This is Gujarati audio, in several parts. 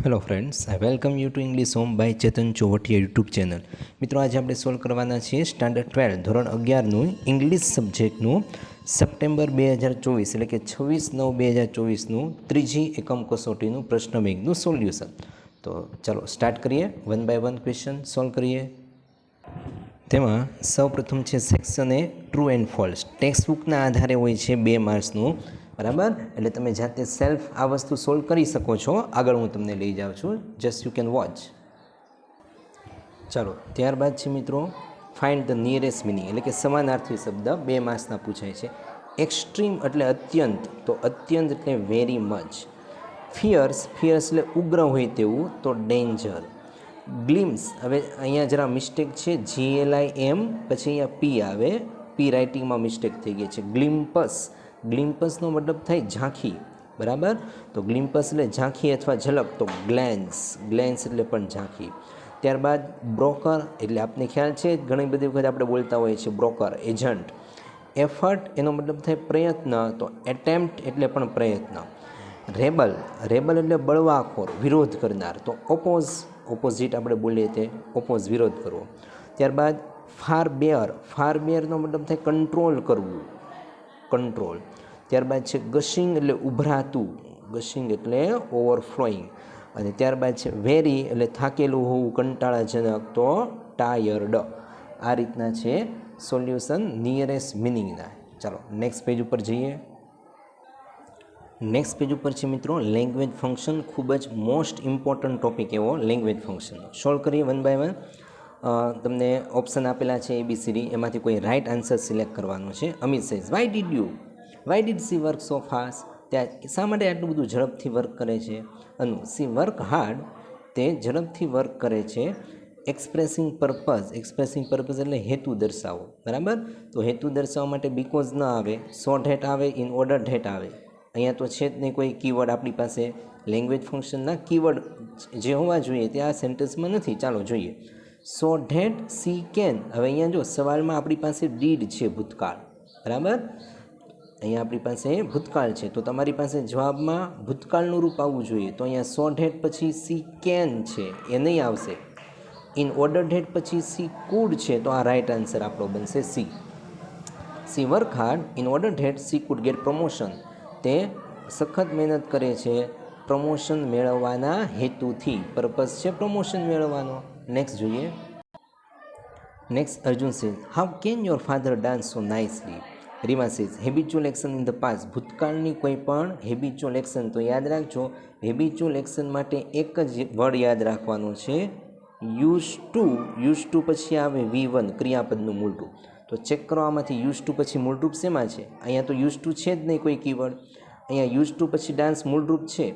Hello friends, I welcome you to English home by Chetan Chovatiya YouTube channel. મિત્રો, આજે આપણે સોલ્વ કરવાના છીએ સ્ટાન્ડર્ડ 12 ધોરણ 11નું ઇંગ્લિશ સબ્જેક્ટનું સપ્ટેમ્બર 2024 એટલે કે 26/9/2024નું ત્રીજી એકમ કસોટીનું પ્રશ્ન બેંકનું સોલ્યુશન. તો ચાલો સ્ટાર્ટ કરીએ. One by one question solve કરીએ. તેમાં સૌપ્રથમ છે section A true and false. ટેક્સ્ટ બુકના આધારે હોય છે 2 માર્ક્સનું, બરાબર. એટલે તમે જાતે સેલ્ફ આ વસ્તુ સોલ્વ કરી શકો છો. આગળ હું તમને લઈ જાઉં છું, જસ્ટ યુ કેન વોચ. ચાલો, ત્યારબાદ છે મિત્રો ફાઇન્ડ ધ નિયરેસ્ટ મિનિંગ એટલે કે સમાનાર્થી શબ્દ 2 માર્ક્સના પૂછાય છે. એક્સ્ટ્રીમ એટલે અત્યંત, તો અત્યંત એટલે વેરી મચ. ફિયર્સ એટલે ઉગ્ર હોય તેવું, તો ડેન્જર. ગ્લિમ્સ, હવે અહીંયા જરા મિસ્ટેક છે, GLIM પછી અહીંયા P આવે, P રાઇટિંગમાં મિસ્ટેક થઈ ગઈ છે. ગ્લિમ્પસનો મતલબ થાય ઝાંખી, બરાબર. તો ગ્લિમ્પસ એટલે ઝાંખી અથવા ઝલક, તો ગ્લેન્સ એટલે પણ ઝાંખી. ત્યારબાદ બ્રોકર એટલે આપને ખ્યાલ છે, ઘણી બધી વખત આપણે બોલતા હોઈએ છીએ બ્રોકર, એજન્ટ. એફર્ટ એનો મતલબ થાય પ્રયત્ન, તો એટેમ્પ્ટ એટલે પણ પ્રયત્ન. રેબલ એટલે બળવાખોર, વિરોધ કરનાર, તો ઓપોઝિટ આપણે બોલીએ તે ઓપોઝ, વિરોધ કરવો. ત્યારબાદ ફારબેરનો મતલબ થાય કંટ્રોલ કરવું, કંટ્રોલ. ત્યારબાદ છે ગશિંગ એટલે ઉભરાતું, ગશિંગ એટલે ઓવરફ્લોઈંગ. અને ત્યારબાદ છે વેરી એટલે થાકેલું હોવું, કંટાળાજનક, તો ટાયર્ડ. આ રીતના છે સોલ્યુશન નિયરેસ્ટ મિનિંગના. ચાલો નેક્સ્ટ પેજ ઉપર જઈએ. નેક્સ્ટ પેજ ઉપર છે મિત્રો લેંગ્વેજ ફંક્શન. ખૂબ જ મોસ્ટ ઇમ્પોર્ટન્ટ ટોપિક એવો લેંગ્વેજ ફંક્શનનો. સોલ્વ કરીએ વન બાય વન. તમને ઓપ્શન આપેલા છે ABCD, એમાંથી કોઈ રાઇટ આન્સર સિલેક્ટ કરવાનો છે. Amit says why did she work so fast. ત્યાં શા માટે આટલું બધું ઝડપથી વર્ક કરે છે? અનુ સી વર્ક હાર્ડ, તે ઝડપથી વર્ક કરે છે. એક્સપ્રેસિંગ પર્પઝ એટલે હેતુ દર્શાવો, બરાબર. તો હેતુ દર્શાવવા માટે બીકોઝ ન આવે, સો ધેટ આવે, ઇન ઓર્ડર ધેટ આવે. અહીંયા તો છે જ નહીં કોઈ કીવર્ડ આપણી પાસે. લેંગ્વેજ ફંક્શનના કીવર્ડ જે હોવા જોઈએ તે આ સેન્ટેન્સમાં નથી. ચાલો જોઈએ. So that she can. હવે અહીંયા જો સવાલમાં આપણી પાસે ડીડ છે, ભૂતકાળ, બરાબર. અહીંયા આપણી પાસે ભૂતકાળ છે, તો તમારી પાસે જવાબમાં ભૂતકાળનું રૂપ આવવું જોઈએ. તો અહીંયા સો ધેટ પછી સી કેન છે, એ નહીં આવશે. ઇન ઓર્ડર ધેટ પછી સી કુડ છે, તો આ રાઇટ આન્સર આપણો બનશે she work hard in order that she could get promotion. તે સખત મહેનત કરે છે પ્રમોશન મેળવવાના હેતુથી. પર્પઝ છે પ્રમોશન મેળવવાનો. નેક્સ્ટ જોઈએ. Next Arjun says how can your father dance so nicely. Rima says habitual action in the past. ભૂતકાળની કોઈ પણ હેબિચ્યુઅલ એક્શન, તો યાદ રાખજો હેબિચ્યુઅલ એક્શન માટે એક જ વર્ડ યાદ રાખવાનો છે, યુઝ ટુ પછી આવે V1 ક્રિયાપદનું મૂળરૂપ. તો ચેક કરો આમાંથી યુઝ ટુ પછી મૂળરૂપ શેમાં છે? અહીંયા તો યુઝ ટુ છે જ નહીં કોઈ કીવર્ડ. અહીંયા યુઝ ટુ પછી ડાન્સ મૂળરૂપ છે,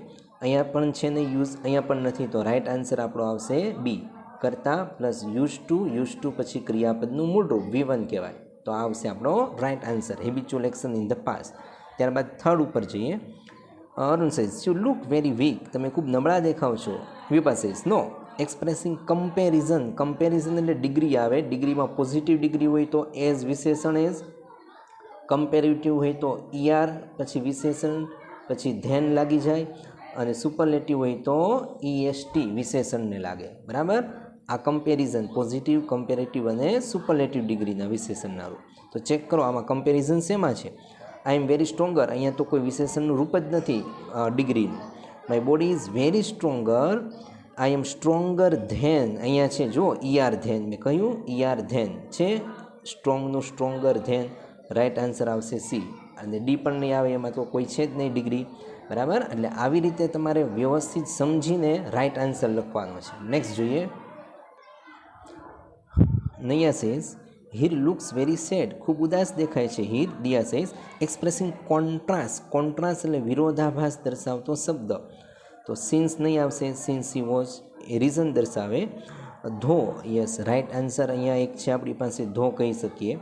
અહીંયા પણ છે નહીં યુઝ, અહીંયા પણ નથી. તો રાઇટ આન્સર આપણો આવશે બી, કરતા પ્લસ યુઝ ટુ પછી ક્રિયાપદનું મૂળરૂપ V1 કહેવાય. તો આવશે આપણો right answer habitual action in the past. ત્યારબાદ થર્ડ ઉપર જઈએ. Arun says you look very weak. તમે ખૂબ નબળા દેખાવ છો. Vipa says no expressing comparison એટલે ડિગ્રી આવે. ડિગ્રીમાં પોઝિટિવ ડિગ્રી હોય તો એઝ વિશેષણ એઝ, કમ્પેરેટિવ હોય તો ER પછી વિશેષણ પછી ધેન લાગી જાય, અને સુપરલેટિવ હોય તો EST વિશેષણને લાગે, બરાબર. આ કમ્પેરિઝન પોઝિટિવ, કમ્પેરેટિવ અને સુપરલેટિવ ડિગ્રીના વિશેષણના રૂપ. તો ચેક કરો આમાં કમ્પેરિઝન શેમાં છે? આઈ એમ વેરી સ્ટ્રોંગર, અહીંયા તો કોઈ વિશેષણનું રૂપ જ નથી ડિગ્રીનું. My body is very stronger, I am stronger than, અહીંયા છે જો ER ધેન, મેં કહ્યું ER ધેન છે, સ્ટ્રોંગનું સ્ટ્રોંગર ધેન. રાઇટ આન્સર આવશે સી. અને ડી પણ નહીં આવે, એમાં તો કોઈ છે જ નહીં ડિગ્રી, બરાબર. એટલે આવી રીતે તમારે વ્યવસ્થિત સમજીને રાઇટ આન્સર લખવાનો છે. નેક્સ્ટ જોઈએ. Naiya says Heer looks very sad. ખૂબ ઉદાસ દેખાય છે Heer. Diya says expressing contrast એટલે વિરોધાભાસ દર્શાવતો શબ્દ. તો સિન્સ નહીં આવશે, since he was a reason દર્શાવે. ધો, યસ રાઇટ આન્સર અહીંયા એક છે આપણી પાસે, ધો કહી શકીએ.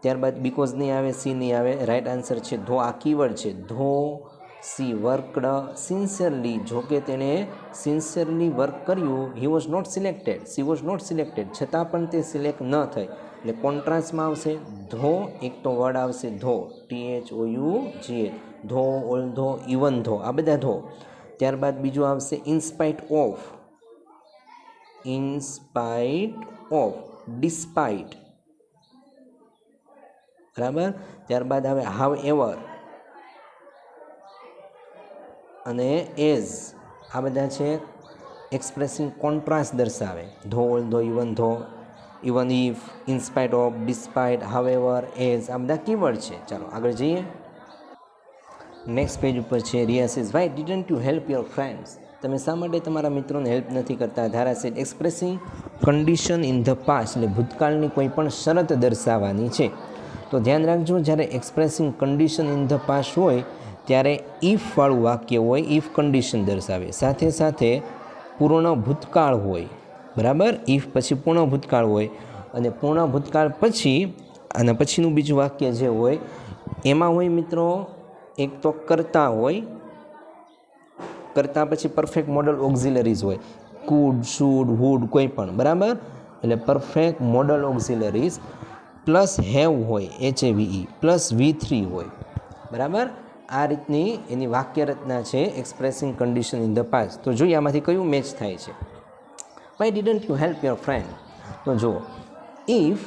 ત્યારબાદ બીકોઝ નહીં આવે, સી નહીં આવે, રાઇટ આન્સર છે ધો. આ કીવર્ડ છે ધો. સી વર્કડ સિન્સિયરલી, જોકે તેણે સિન્સિયરલી વર્ક કર્યું. He was not selected, she was not selected, છતાં પણ તે સિલેક્ટ ન થઈ. એટલે કોન્ટ્રાસ્ટમાં આવશે ધો. એક તો વર્ડ આવશે ધો, THOUGH, ધો, ઓલ ધો, ઇવન ધો, આ બધા ધો. ત્યારબાદ બીજું આવશે ઇનસ્પાઇટ ઓફ, ડિસ્પાઇટ, બરાબર. ત્યારબાદ આવે હાવ એવર અને એઝ. આ બધા છે એક્સપ્રેસિંગ કોન્ટ્રાસ્ટ દર્શાવે. Though, although, even if, in spite of, despite, however, as, આ બધા કીવર્ડ છે. ચાલો આગળ જઈએ. નેક્સ્ટ પેજ ઉપર છે Riya says why didn't you help your friends. તમે શા માટે તમારા મિત્રોને હેલ્પ નથી કરતા? Dhara said expressing condition in the past, એટલે ભૂતકાળની કોઈ પણ શરત દર્શાવવાની છે. તો ધ્યાન રાખજો, જ્યારે expressing condition in the past હોય ત્યારે ઇફવાળું વાક્ય હોય, ઇફ કન્ડિશન દર્શાવે, સાથે સાથે પૂર્ણ ભૂતકાળ હોય, બરાબર. ઇફ પછી પૂર્ણ ભૂતકાળ હોય અને પૂર્ણ ભૂતકાળ પછી અને પછીનું બીજું વાક્ય જે હોય એમાં હોય મિત્રો એક તો કરતા હોય, કરતા પછી પરફેક્ટ મોડલ ઓક્ઝિલરીઝ હોય, કુડ, શુડ, વુડ, કોઈ પણ, બરાબર. એટલે perfect modal auxiliaries plus have હોય, HAVE પ્લસ V3 હોય, બરાબર. આ રીતની એની વાક્ય રચના છે expressing condition in the past. તો જોઈએ આમાંથી કયું મેચ થાય છે. Why didn't you help your friend? તો જુઓ, ઇફ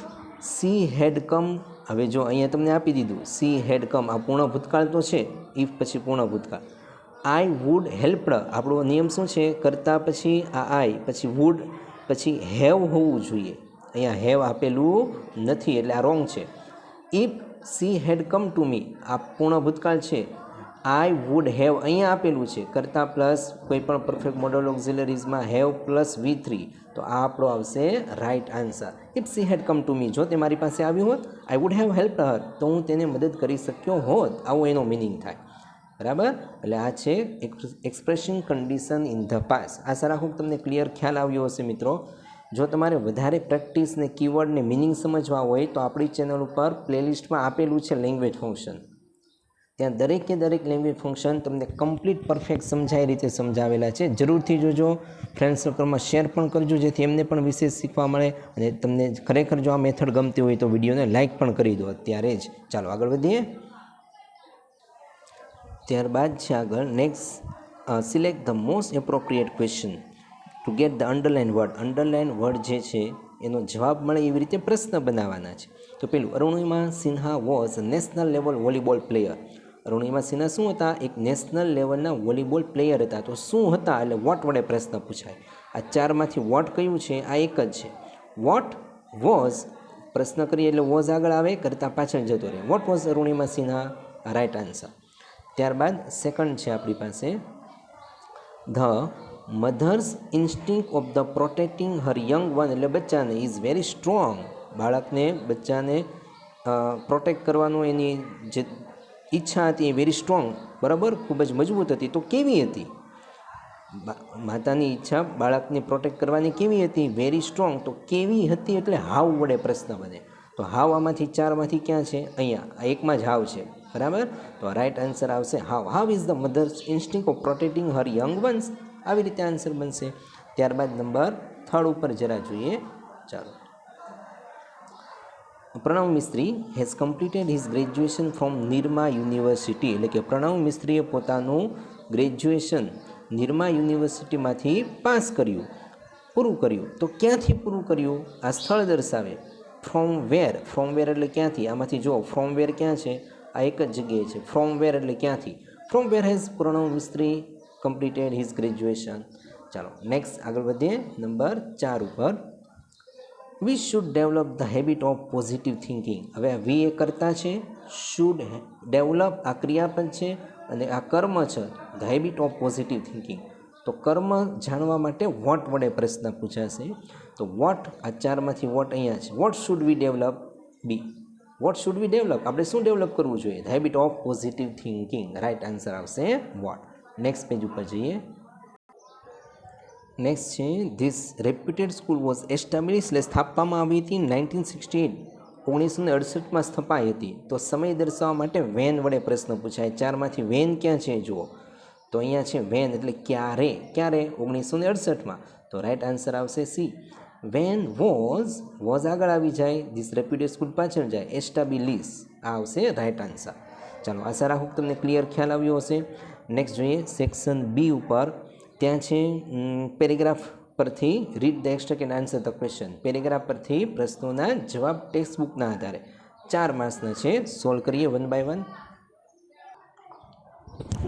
સી હેડ કમ, હવે જો અહીંયા તમને આપી દીધું સી હેડ કમ, આ પૂર્ણ ભૂતકાળ તો છે, ઇફ પછી પૂર્ણ ભૂતકાળ. આઈ વુડ હેલ્પડ, આપણો નિયમ શું છે? કરતાં પછી આ આઈ, પછી વુડ, પછી હેવ હોવું જોઈએ. અહીંયા હેવ આપેલું નથી એટલે આ રોંગ છે. If she had come to me, આ પૂર્ણ ભૂતકાળ છે. આઈ વુડ હેવ અહીંયા આપેલું છે, કરતાં પ્લસ કોઈ પણ પરફેક્ટ મોડલ ઓક્ઝિલરીઝમાં હેવ પ્લસ V3, તો આ આપણો આવશે right answer. If she had come to me, જો તે મારી પાસે આવ્યું હોત, I would have help her, તો હું તેને મદદ કરી શક્યો હોત, આવો એનો મિનિંગ થાય, બરાબર. એટલે આ છે expressing condition in the past. આશા રાખું તમને ક્લિયર ખ્યાલ આવ્યો હશે મિત્રો. જો તમારે વધારે પ્રેક્ટિસ ને કીવર્ડ ને મિનિંગ સમજવા હોય તો આપણી ચેનલ ઉપર પ્લેલિસ્ટમાં આપેલું છે લેંગ્વેજ ફંક્શન. ત્યાં દરેકે દરેક લેંગ્વેજ ફંક્શન તમને કમ્પ્લીટ પરફેક્ટ સમજાય રીતે સમજાવેલા છે. જરૂરથી જોજો, ફ્રેન્ડ સર્કલમાં શેર પણ કરજો જેથી એમને પણ વિશેષ શીખવા મળે. અને તમને ખરેખર જો આ મેથડ ગમતી હોય તો વિડીયોને લાઇક પણ કરી દો અત્યારે જ. ચાલો આગળ વધીએ. ત્યારબાદ છે આગળ next, select the most appropriate question two get the underline word. Underline word જે છે એનો જવાબ મળે એવી રીતે પ્રશ્ન બનાવવાના છે. તો પેલું, Arunima Sinha was national level volleyball player. Arunima Sinha શું હતા? એક નેશનલ લેવલના વોલીબોલ પ્લેયર હતા. તો શું હતા એટલે વોટ વડે પ્રશ્ન પૂછાય. આ ચારમાંથી વોટ કયું છે? આ એક જ છે. વોટ વોઝ, પ્રશ્ન કરીએ એટલે વોઝ આગળ આવે, કરતાં પાછળ જતો રહે. What was Arunima Sinha, right answer. ત્યારબાદ સેકન્ડ છે આપણી પાસે, the mother's instinct of the protecting her young one, એટલે બચ્ચાને, ઇઝ વેરી સ્ટ્રોંગ. બાળકને, બચ્ચાને પ્રોટેક્ટ કરવાનું એની જે ઈચ્છા હતી એ વેરી સ્ટ્રોંગ, બરાબર, ખૂબ જ મજબૂત હતી. તો કેવી હતી? માતાની ઈચ્છા બાળકને પ્રોટેક્ટ કરવાની કેવી હતી? Very strong. તો કેવી હતી એટલે હાવ વડે પ્રશ્ન બને. તો હાવ આમાંથી ચારમાંથી ક્યાં છે? અહીંયા આ એકમાં જ હાવ છે, બરાબર. તો રાઇટ આન્સર આવશે how. How is the mother's instinct of protecting her young ones. આવી રીતે આન્સર બનશે. ત્યારબાદ નંબર 3 ઉપર જરા જોઈએ. ચાલો, Pranav Mistry has completed his graduation from Nirma university. એટલે કે પ્રણવ મિસ્ત્રીએ પોતાનું ગ્રેજ્યુએશન નિરમા યુનિવર્સિટીમાંથી પાસ કર્યું, પૂરું કર્યું. તો ક્યાંથી પૂરું કર્યું? આ સ્થળ દર્શાવે. ફ્રોમ વેર, ફ્રોમ વેર એટલે ક્યાંથી? આમાંથી જો ફ્રોમ વેર ક્યાં છે? આ એક જ જગ્યાએ છે. ફ્રોમ વેર એટલે ક્યાંથી? From where has Pranav Mistry completed his graduation. ચાલો નેક્સ્ટ આગળ વધીએ નંબર 4 ઉપર. We should develop the habit of positive thinking. હવે આ વી એ કરતા છે, શુડ ડેવલપ આ ક્રિયાપદ છે અને આ કર્મ છે the habit of positive thinking. તો કર્મ જાણવા માટે વોટ વડે પ્રશ્ન પૂછાશે. તો વોટ, આ ચારમાંથી વોટ અહીંયા છે. What should we develop? B. What should we develop? આપણે શું ડેવલપ કરવું જોઈએ? The habit of positive thinking. Right answer આવશે વોટ. નેક્સ્ટ પેજ ઉપર જઈએ. નેક્સ્ટ છે this reputed school was establish, એટલે સ્થાપવામાં આવી હતી 1968, 1968માં સ્થપાઈ હતી. તો સમય દર્શાવવા માટે વેન વડે પ્રશ્ન પૂછાય. ચારમાંથી વેન ક્યાં છે જુઓ. તો અહીંયા છે વેન એટલે ક્યારે. ક્યારે? 1968માં. તો રાઇટ આન્સર આવશે સી. વેન વોઝ આગળ આવી જાય, ધીસ રેપ્યુટેડ સ્કૂલ પાછળ જાય, એસ્ટાબ્લિશ આ આવશે રાઇટ આન્સર. ચાલો આશા રાખું તમને ક્લિયર ખ્યાલ આવ્યો હશે. નેક્સ્ટ જોઈએ સેક્શન બી ઉપર, ત્યાં છે પેરેગ્રાફ પરથી read the extract and answer the question. Paragraph પરથી પ્રશ્નોના જવાબ ટેક્સ્ટ બુકના આધારે 4 માર્ક્સના છે. સોલ્વ કરીએ વન બાય વન.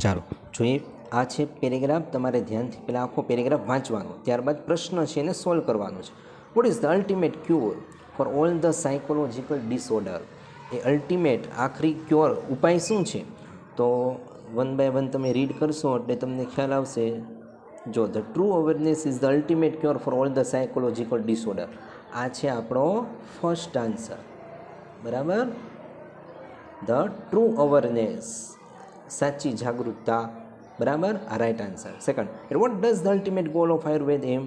ચાલો જોઈએ, આ છે પેરેગ્રાફ. તમારે ધ્યાનથી પહેલાં આખો પેરેગ્રાફ વાંચવાનો, ત્યારબાદ પ્રશ્ન છે એને સોલ્વ કરવાનો છે. What is the ultimate cure for all the psychological disorder? એ અલ્ટિમેટ આખરી ક્યોર ઉપાય શું છે? તો વન બાય વન તમે રીડ કરશો એટલે તમને ખ્યાલ આવશે. જો the true awareness is the ultimate cure for all the psychological disorder. આ છે આપણો ફર્સ્ટ આન્સર. બરાબર, ધ ટ્રુ અવેરનેસ, સાચી જાગૃતતા. બરાબર, આ right answer. Second, at what does the ultimate goal of Ayurveda M?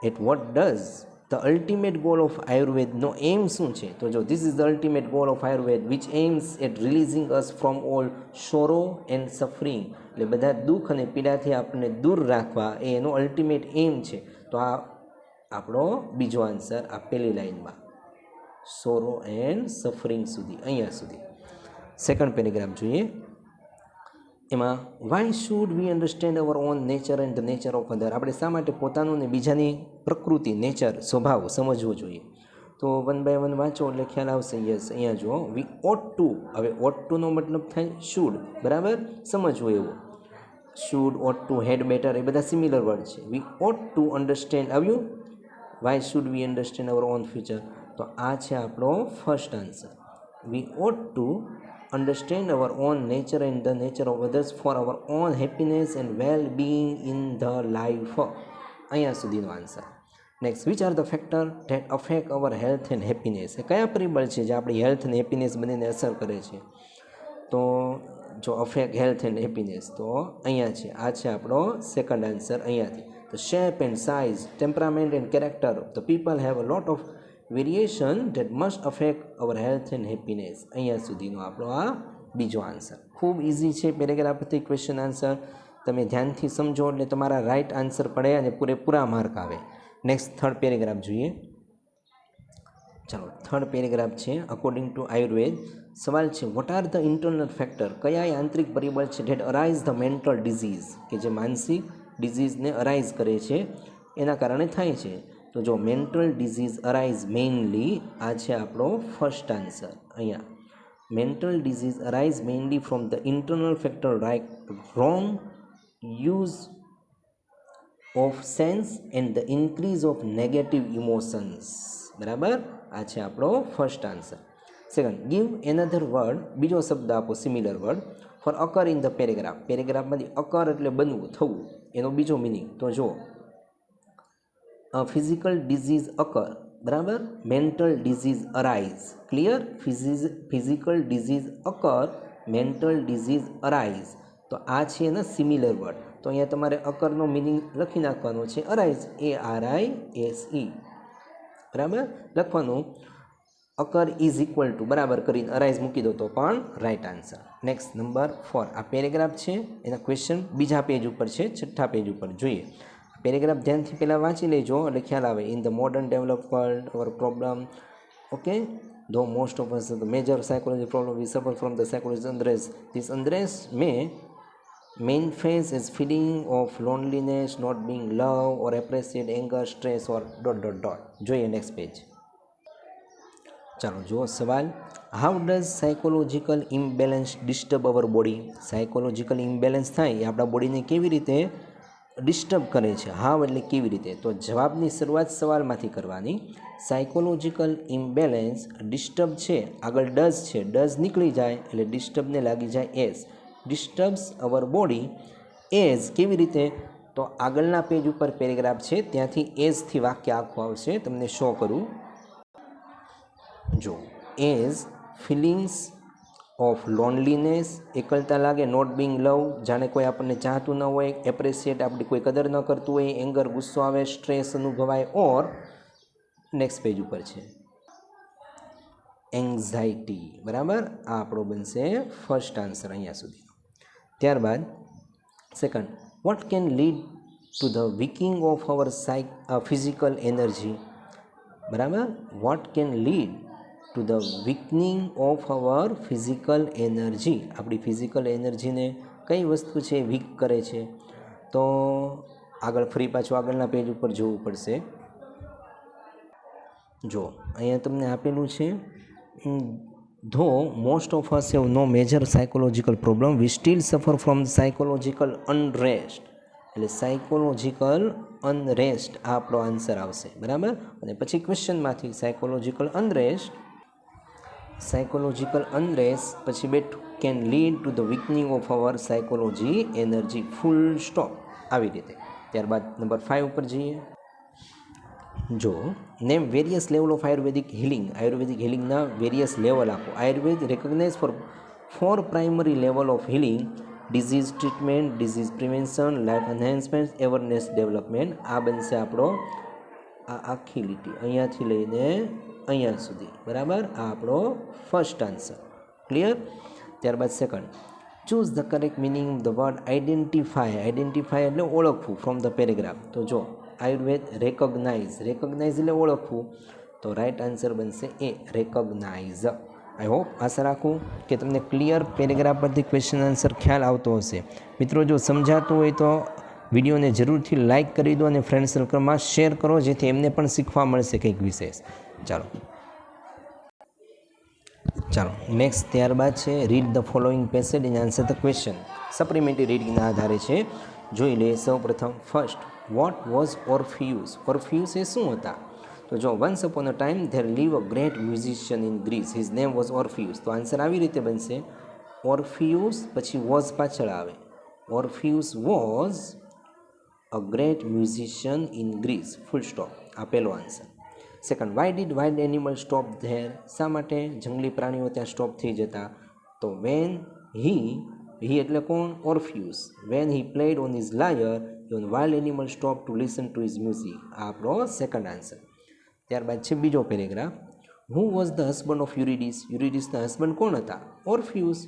At what does the ultimate goal of આયુર્વેદનો એમ શું છે? તો જો this is the ultimate goal of Ayurveda which aims at releasing us from all sorrow and suffering. એટલે બધા દુઃખ અને પીડાથી આપણને દૂર રાખવા એ એનો અલ્ટિમેટ એમ છે. તો આ આપણો બીજો આન્સર, આ પહેલી લાઇનમાં સોરો એન્ડ સફરિંગ સુધી, અહીંયા સુધી. સેકન્ડ પેરેગ્રાફ જોઈએ, એમાં Y should we understand our on nature and the nature of other? આપણે શા માટે પોતાનું ને બીજાની પ્રકૃતિ, નેચર, સ્વભાવ સમજવો જોઈએ? તો વન બાય વન વાંચો એટલે ખ્યાલ આવશે. યસ, અહીંયા જુઓ, વી ઓટ ટુ. હવે ઓટ ટુનો મતલબ થાય શુડ. બરાબર, સમજવું એવું. Should, ought to, had better, એ બધા સિમિલર વર્ડ છે. વી ઓટ ટુ અન્ડરસ્ટેન્ડ આવ્યું. Why should we understand our own future? તો આ છે આપણો first answer. We ought to understand our own nature and the nature of others for our own happiness and well-being in the life. અહીંયા સુધીનો answer. Next, which are the factor that affect our health and happiness? એ કયા પરિબળ છે જે આપણી હેલ્થ અને હેપીનેસ બંનેને અસર કરે છે? તો જો અફેક્ટ હેલ્થ એન્ડ હેપીનેસ, તો અહીંયા છે, આ છે આપણો સેકન્ડ આન્સર. અહીંયાથી the shape and size, temperament and character of the people have a lot of variation that must affect our health and happiness. અહીંયા સુધીનો આપણો આ બીજો આન્સર. ખૂબ ઇઝી છે પેરેગ્રાફ પરથી ક્વેશ્ચન આન્સર. તમે ધ્યાનથી સમજો એટલે તમારા રાઇટ આન્સર પડે અને પૂરેપૂરા માર્ક આવે. નેક્સ્ટ થર્ડ પેરેગ્રાફ જોઈએ. ચાલો, થર્ડ પેરેગ્રાફ છે અકોર્ડિંગ ટુ આયુર્વેદ. સવાલ છે, what are the internal factor? કયા આંતરિક પરિબળ છે that arise the mental disease? કે જે માનસિક ડિઝીઝને અરાઇઝ કરે છે, એના કારણે થાય છે. તો જો મેન્ટલ ડિઝીઝ અરાઇઝ મેઇનલી, આ છે આપણો ફર્સ્ટ આન્સર. અહીંયા mental disease arise mainly from the internal factor like wrong use of sense and the increase of negative emotions. બરાબર, આ છે આપણો first answer. Second, give another word, બીજો શબ્દ આપો similar word for occur in the paragraph. પેરેગ્રાફમાંથી અકર એટલે બનવું, થવું, એનો બીજો મિનિંગ. તો જો ફિઝિકલ ડિઝીઝ અકર, બરાબર, mental disease arise. Clear? Physical disease અકર, mental disease arise. તો આ છે એના સિમિલર વર્ડ. તો અહીંયા તમારે અકરનો મિનિંગ લખી નાખવાનો છે, અરાઇઝ, ARISE. બરાબર, લખવાનું અકર ઇઝ ઇક્વલ ટુ, બરાબર કરીને અરાઇઝ મૂકી દો તો પણ રાઇટ આન્સર. નેક્સ્ટ નંબર 4, આ પેરેગ્રાફ છે, એના ક્વેશ્ચન બીજા પેજ ઉપર છે, છઠ્ઠા પેજ ઉપર જોઈએ. પેરેગ્રાફ ધ્યાનથી પહેલાં વાંચી લેજો એટલે ખ્યાલ આવે. In the modern develop world our problem, okay, though most of us the major psychology problem we suffer from the psychology unrest. This unrest may manifest as feeling of loneliness, not being loved or appreciated, anger, stress or ... જોઈએ નેક્સ્ટ પેજ. ચાલો જુઓ સવાલ, how does psychological imbalance disturb hour body? Psychological imbalance થાય એ આપણા બોડીને કેવી રીતે ડિસ્ટર્બ કરે છે? હાવ એટલે કેવી રીતે? તો જવાબની શરૂઆત સવાલમાંથી કરવાની. સાયકોલોજીકલ ઇમ્બેલેન્સ ડિસ્ટર્બ છે, આગળ ડઝ છે, ડઝ નીકળી જાય એટલે ડિસ્ટર્બને લાગી જાય એઝ. ડિસ્ટર્બ્સ અવર બોડી એઝ કેવી રીતે? તો આગળના પેજ ઉપર પેરેગ્રાફ છે ત્યાંથી એઝથી વાક્ય આખું આવશે, તમને શો કરું. જો એઝ ફિલિંગ્સ ઓફ લોનલીનેસ, એકલતા લાગે, નોટ બિંગ લવ, જાણે કોઈ આપણને ચાહતું ન હોય, એપ્રિશિએટ, આપણી કોઈ કદર ન કરતું હોય, એંગર, ગુસ્સો આવે, સ્ટ્રેસ અનુભવાય, ઓર નેક્સ્ટ પેજ ઉપર છે એન્ઝાઇટી. બરાબર, આ આપણો બનશે ફર્સ્ટ આન્સર અહીંયા સુધી. ત્યારબાદ second, what can lead to the weaking of our physical energy? બરાબર, what can lead to the weakening of our physical energy? આપણી ફિઝિકલ એનર્જીને કઈ વસ્તુ છે વીક કરે છે? તો આગળ ફરી પાછું આગળના પેજ ઉપર જોવું પડશે. જો અહીંયા તમને આપેલું છે, though most of us have no major psychological problem we still suffer from psychological unrest. એટલે સાયકોલોજીકલ અનરેસ્ટ આ આપણો આન્સર આવશે, બરાબર. અને પછી ક્વેશ્ચનમાંથી સાયકોલોજીકલ અનરેસ્ટ પછી બેઠું can lead to the weakening of our psychology energy, full stop. આવી રીતે. ત્યારબાદ નંબર 5 ઉપર જઈએ. જો name various level of Ayurvedic હિલિંગના વેરિયસ લેવલ આપો. Ayurveda recognise four primary level of healing: disease treatment, disease prevention, life enhancement, awareness development. આ બનશે આપણો આ આખી લીટી અહીંયાથી લઈને અહીંયા સુધી, બરાબર. આ આપણો ફર્સ્ટ આન્સર. ક્લિયર? ત્યારબાદ second, choose the correct meaning of the word identify એટલે ઓળખવું ફ્રોમ ધ પેરેગ્રાફ. તો જો આયુર્વેદ રેકોગ્નાઇઝ એટલે ઓળખવું, તો રાઈટ આન્સર બનશે એ, રેકોગ્નાઇઝ. આઈ હોપ, આશા રાખું કે તમને ક્લિયર પેરેગ્રાફ પરથી ક્વેશ્ચન આન્સર ખ્યાલ આવતો હશે. મિત્રો, જો સમજાતું હોય તો વિડીયોને જરૂરથી લાઇક કરી દો અને ફ્રેન્ડ સર્કલમાં શેર કરો, જેથી એમને પણ શીખવા મળશે કંઈક વિશેષ. ચાલો નેક્સ્ટ. ત્યારબાદ છે read the following passage and answer the question. Supplementary રીડિંગના આધારે છે. જોઈ લે. સૌ પ્રથમ first, what was Orpheus? Orpheus એ શું હતા? તો જો once upon a time there live a great musician in Greece, his name was Orpheus. તો આન્સર આવી રીતે બનશે, ઓર્ફિયુસ પછી વોઝ પાછળ આવે. Orpheus was a great musician in Greece, full stop. આ પહેલો answer. Second, why did wild animal stop there? શા માટે જંગલી પ્રાણીઓ ત્યાં સ્ટોપ થઈ જતા? તો વેન હી એટલે કોણ? Orpheus. When he played on his lyre even wild animal stop to listen to his music. આ આપણો સેકન્ડ આન્સર. ત્યારબાદ છે બીજો paragraph. Who was the husband of Eurydice? યુરિડિસના હસબન્ડ કોણ હતા? ઓર્ફિયુસ.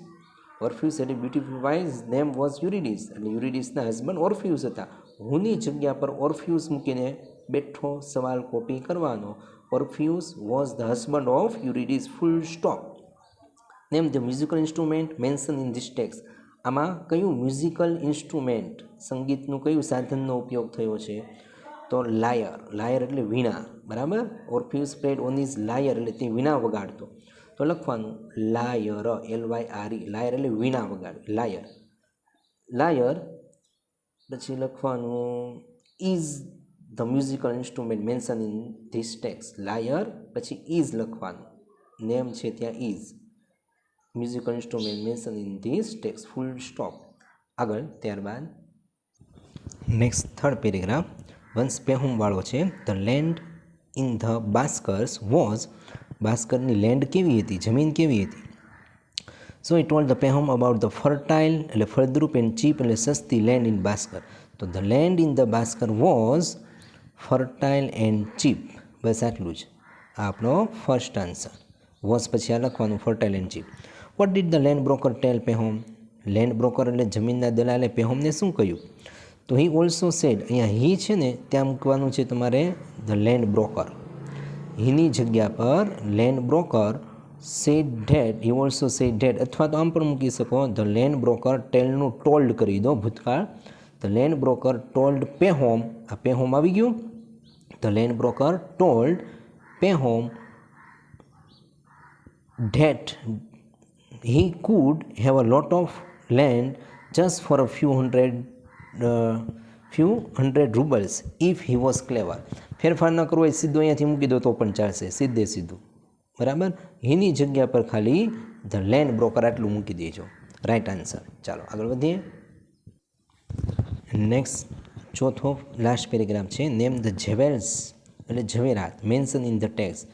ઓર્ફિયુસ એટલે beautiful wife's name was Eurydice, એટલે યુરિડિસના હસબન્ડ ઓર્ફિયુસ હતા. હુની જગ્યા પર ઓર્ફિયુસ મૂકીને બેઠો સવાલ કોપી કરવાનો. Orpheus was the husband of Eurydice, full stop. Name the musical instrument mention in this text. આમાં કયું મ્યુઝિકલ ઇન્સ્ટ્રુમેન્ટ, સંગીતનું કયું સાધનનો ઉપયોગ થયો છે? તો લાયર એટલે વીણા, બરાબર. ઓર્ફિયુસ પ્લેડ ઓન હિઝ લાયર એટલે તે વીણા વગાડતો. તો લખવાનું લાયર, LYRE, લાયર એટલે વીણા વગાડે, લાયર. પછી લખવાનું is the musical instrument mention in this text. Lyre પછી ઇઝ લખવાનું, નેમ છે ત્યાં is, musical instrument mention in this text, full stop. આગળ. ત્યારબાદ નેક્સ્ટ થર્ડ પેરેગ્રાફ. વંશ પહેમવાળો છે. The land in the Bashkirs was, બાસ્કરની લેન્ડ કેવી હતી, જમીન કેવી હતી? So it told the Pahom about the fertile એટલે ફળદ્રુપ એન્ડ ચીપ એટલે સસ્તી લેન્ડ ઇન બાસ્કર. તો the land in the Bashkir was fertile and cheap. બસ આટલું જ. આ આપણો ફર્સ્ટ આન્સર. વોઝ પછી આ લખવાનું fertile and cheap. What did the land broker tell Pahom? Land broker એટલે જમીનના દલાલે પહેમને શું કહ્યું? તો હી ઓલ્સો સેડ, અહીંયા હી છે ને ત્યાં મૂકવાનું છે તમારે ધ લેન્ડ બ્રોકર. હીની જગ્યા પર land broker said that, he also said that, અથવા તો આમ પણ મૂકી શકો ધ લેન્ડ બ્રોકર ટેલનું ટોલ્ડ કરી દો ભૂતકાળ. The land broker told Pahom, આ પહેમ આવી ગયું. The land broker told Pahom that he could have a lot of land just for a few hundred rubles if he was clever. ફેરફાર ન કરવો હોય સીધું અહીંયાથી મૂકી દો તો પણ ચાલશે, સીધે સીધું, બરાબર. હીની જગ્યા પર ખાલી ધ લેન્ડ બ્રોકર આટલું મૂકી દેજો, રાઈટ આન્સર. ચાલો આગળ વધીએ. નેક્સ્ટ ચોથો લાસ્ટ પેરેગ્રાફ છે. નેમ ધ જેવેલ્સ એટલે ઝવેરાત મેન્શન ઇન ધ ટેક્સ્ટ.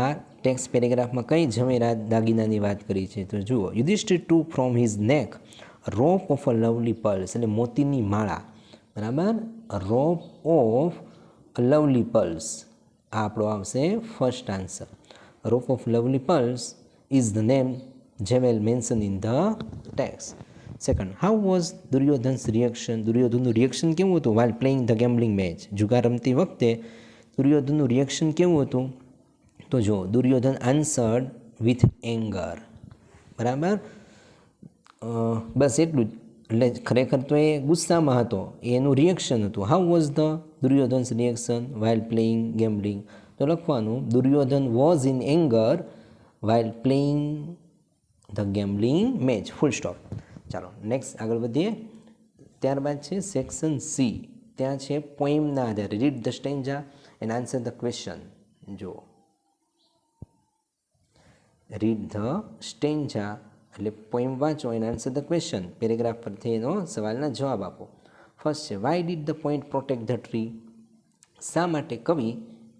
આ ટેક્સ્ટ પેરેગ્રાફમાં કઈ ઝવેરાત દાગીનાની વાત કરી છે? તો જુઓ. યુધિષ્ઠિર ટુક ફ્રોમ હિઝ નેક રોપ ઓફ અ લવલી પર્લ્સ એટલે મોતીની માળા, બરાબર. રોપ ઓફ લવલી પર્લ્સ, આ આપણો આવશે first answer. Rope of lovely pearls is the name jewel mention in the text. Second, how was Duryodhan's reaction? દુર્યોધનનું રિએક્શન કેવું હતું while playing the gambling match? જુગાર રમતી વખતે દુર્યોધનનું રિએક્શન કેવું હતું? તો જો દુર્યોધન આન્સર્ડ વિથ એંગર, બરાબર. બસ એટલું જ. એટલે ખરેખર તો એ ગુસ્સામાં હતો, એનું રિએક્શન હતું. How was the Duryodhan's reaction while playing gambling? તો લખવાનું Duryodhan was in anger while playing the gambling match. Full stop. ચાલો નેક્સ્ટ આગળ વધીએ. ત્યારબાદ છે સેક્શન સી. ત્યાં છે પોઈમના આધારે read the stanza and answer the question. જો રીડ ધ સ્ટેન્જા એટલે પોઈમ વાંચો and answer the question. Paragraph પરથી એનો સવાલના જવાબ આપો. ફર્સ્ટ છે why did the point protect the tree? શા માટે કવિ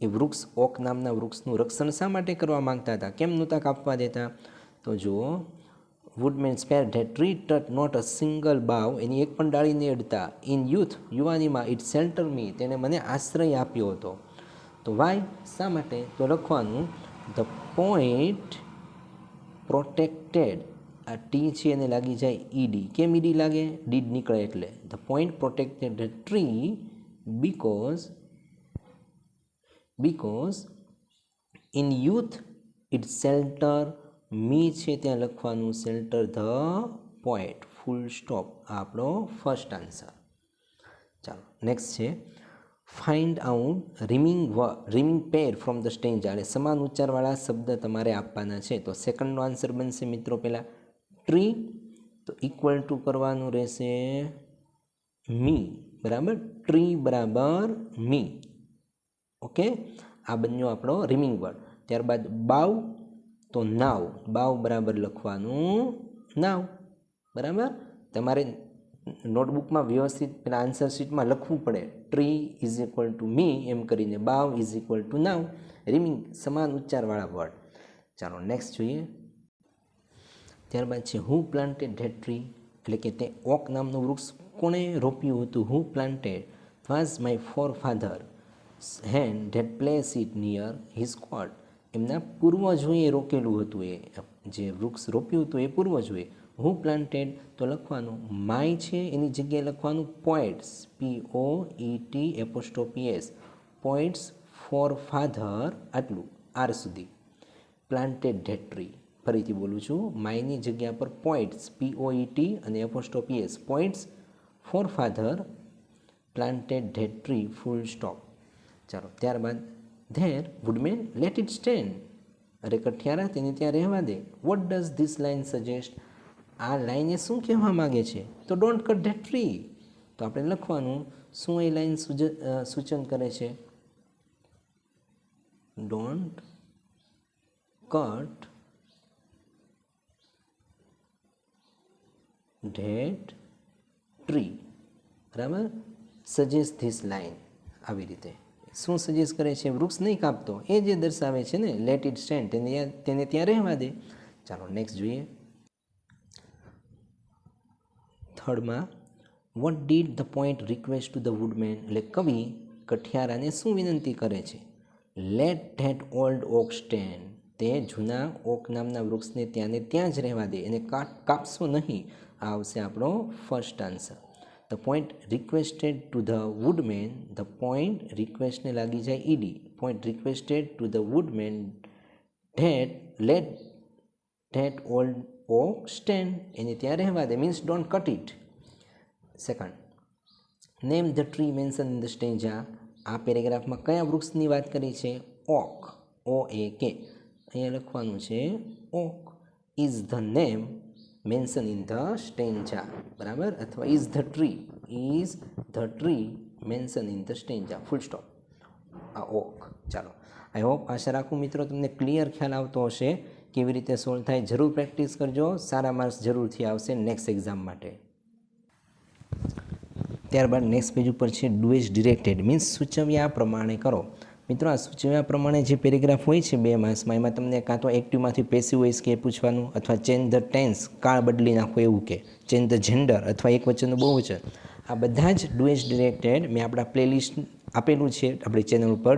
એ વૃક્ષ ઓક નામના વૃક્ષનું રક્ષણ શા માટે કરવા માંગતા હતા? કેમ નહોતા કાપવા દેતા? તો જુઓ, woodman spare that tree touch not a single bough, એની એક પણ ડાળીને અડતા. ઇન યુથ, યુવાનીમાં, ઇટ સેલ્ટર મી, તેને મને આશ્રય આપ્યો હતો. તો વાય શા માટે? તો લખવાનું ધ પોઈન્ટ પ્રોટેક્ટેડ. આ ટી છે એને લાગી જાય ઈડી. કેમ ઈડી લાગે? ડીડ નીકળે એટલે. The poet protected the tree because in youth it shelter me છે ત્યાં લખવાનું shelter the poet. Full stop. આ આપણો ફર્સ્ટ આન્સર. ચાલો નેક્સ્ટ છે find out rhyming pair from the stanza. એટલે સમાન ઉચ્ચારવાળા શબ્દ તમારે આપવાના છે. તો સેકન્ડનો આન્સર બનશે મિત્રો પહેલાં ટ્રી, તો ઇક્વલ ટુ કરવાનું રહેશે મી. બરાબર, ટ્રી બરાબર મી. ઓકે, આ બન્યો આપણો રીમિંગ વર્ડ. ત્યારબાદ બાવ, તો નાવ. બાવ બરાબર લખવાનું નાવ. બરાબર, તમારે નોટબુકમાં વ્યવસ્થિત પેલા આન્સર શીટમાં લખવું પડે. Tree is equal to me એમ કરીને bough is equal to now. Rhyming સમાન ઉચ્ચારવાળા વર્ડ. ચાલો નેક્સ્ટ જોઈએ. ત્યારબાદ છે હુ પ્લાન્ટેડ ધેટ ટ્રી? એટલે કે તે ઓક નામનું વૃક્ષ કોણે રોપ્યું હતું? Who planted? Was my forefather hand that place it near his cot. એમના પૂર્વજોએ રોકેલું હતું. એ જે વૃક્ષ રોપ્યું હતું એ પૂર્વજોએ. હુ પ્લાન્ટેડ? તો લખવાનું માય છે એની જગ્યાએ લખવાનું poet's, POET'. Poet's forefather, આટલું આર સુધી. Planted that tree. ફરીથી બોલું છું, માયની જગ્યા પર પોઇટ્સ, POET અને apostrophe S. Poet's forefather planted that tree. Full stop. ચાલો ત્યારબાદ there woodman let it stand. અરે કઠિયારા તેને ત્યાં રહેવા દે. What does this line suggest? આ લાઈને શું કહેવા માગે છે? તો ડોન્ટ કટ ધેટ ટ્રી. તો આપણે લખવાનું શું એ લાઈન સૂચન કરે છે? Don't cut that tree. બરાબર, સજેસ્ટ ધીસ લાઇન. આવી રીતે શું સજેસ્ટ કરે છે? વૃક્ષ નહીં કાપતો, એ જે દર્શાવે છે ને લેટ ઇટ સ્ટેન્ડ, તેને ત્યાં રહેવા દે. ચાલો નેક્સ્ટ જોઈએ. થર્ડમાં what did the poet request to the woodman? એટલે કવિ કઠિયારાને શું વિનંતી કરે છે? Let that old oak stand. તે જૂના ઓક નામના વૃક્ષને ત્યાંને ત્યાં જ રહેવા દે, એને કાપશો નહીં. આ આવશે આપણો first answer. The poet requested to the woodman. The poet રિક્વેસ્ટને લાગી જાય ED. Poet requested to the woodman that let that old oak stand. એને ત્યાં રહેવા દે means don't cut it. Second, name the tree mention in the stanza. આ પેરેગ્રાફમાં કયા વૃક્ષની વાત કરી છે? Oak, OAK. અહીંયા લખવાનું છે oak. Is the name mention in the stanza. બરાબર, અથવા is the tree mention in the stanza. Full stop. આ ઓક. ચાલો, આઈ હોપ, આશા રાખું મિત્રો તમને ક્લિયર ખ્યાલ આવતો હશે કેવી રીતે સોલ્વ થાય. જરૂર પ્રેક્ટિસ કરજો, સારા માર્ક્સ જરૂરથી આવશે નેક્સ્ટ એક્ઝામ માટે. ત્યારબાદ નેક્સ્ટ પેજ ઉપર છે ડુએજ ડિરેક્ટેડ મીન્સ સૂચવ્યા પ્રમાણે કરો. મિત્રો આ સૂચવ્યા પ્રમાણે જે પેરેગ્રાફ હોય છે 2 માર્ક્સમાં, એમાં તમને કાં તો એક્ટિવમાંથી પેસિવ વોઇસ કે પૂછવાનું, અથવા ચેન્જ ધ ટેન્સ, કાળ બદલી નાખો એવું કે, ચેન્જ ધ જેન્ડર, અથવા એક વચનનું બહુવચન. આ બધા જ ડુએજ ડિરેક્ટેડ મેં આપણા પ્લેલિસ્ટ આપેલું છે આપણી ચેનલ ઉપર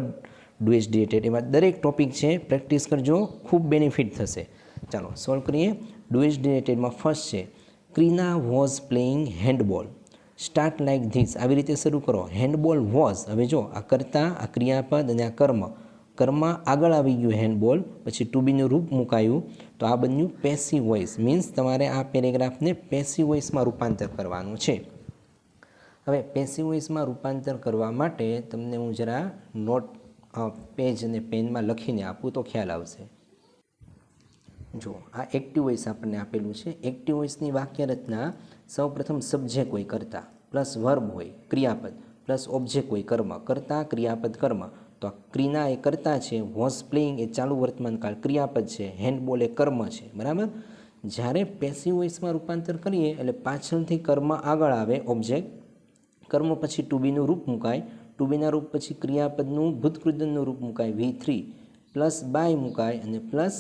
ડુએજ ડિરેક્ટેડ. એમાં દરેક ટોપિક છે, પ્રેક્ટિસ કરજો, ખૂબ બેનિફિટ થશે. ચાલો સોલ્વ કરીએ. ડુએજ ડિરેક્ટેડમાં ફર્સ્ટ છે Krina was playing handball. Start like this. આવી રીતે શરૂ કરો. Handball was. હવે જો આ કર્તા, આ ક્રિયાપદ અને આ કર્મ. કર્મ આગળ આવી ગયું હેન્ડબોલ, પછી ટુ બીનું રૂપ મુકાયું. તો આ બન્યું પેસિવ વોઇસ, મીન્સ તમારે આ પેરેગ્રાફને પેસિવ વોઇસમાં રૂપાંતર કરવાનું છે. હવે પેસિવ વોઇસમાં રૂપાંતર કરવા માટે તમને હું જરા નોટ પેજ અને પેનમાં લખીને આપું તો ખ્યાલ આવશે. જો આ એક્ટિવ વોઇસ આપણને આપેલું છે. એક્ટિવ વોઇસની વાક્ય રચના સૌપ્રથમ સબ્જેક્ટ હોય કર્તા, પ્લસ વર્બ હોય ક્રિયાપદ, પ્લસ ઓબ્જેક્ટ હોય કર્મ. કર્તા ક્રિયાપદ કર્મ. તો ક્રિના એ કર્તા છે, વોઝ પ્લેઇંગ એ ચાલુ વર્તમાનકાળ ક્રિયાપદ છે, હેન્ડબોલ એ કર્મ છે. બરાબર. જ્યારે પેસિવ વોઇસમાં રૂપાંતર કરીએ એટલે પાછળથી કર્મ આગળ આવે ઓબ્જેક્ટ, કર્મ પછી ટુ બીનું રૂપ મુકાય, ટુ બીના રૂપ પછી ક્રિયાપદનું ભૂતકૃદનનું રૂપ મુકાય V3, પ્લસ બાય મુકાય અને પ્લસ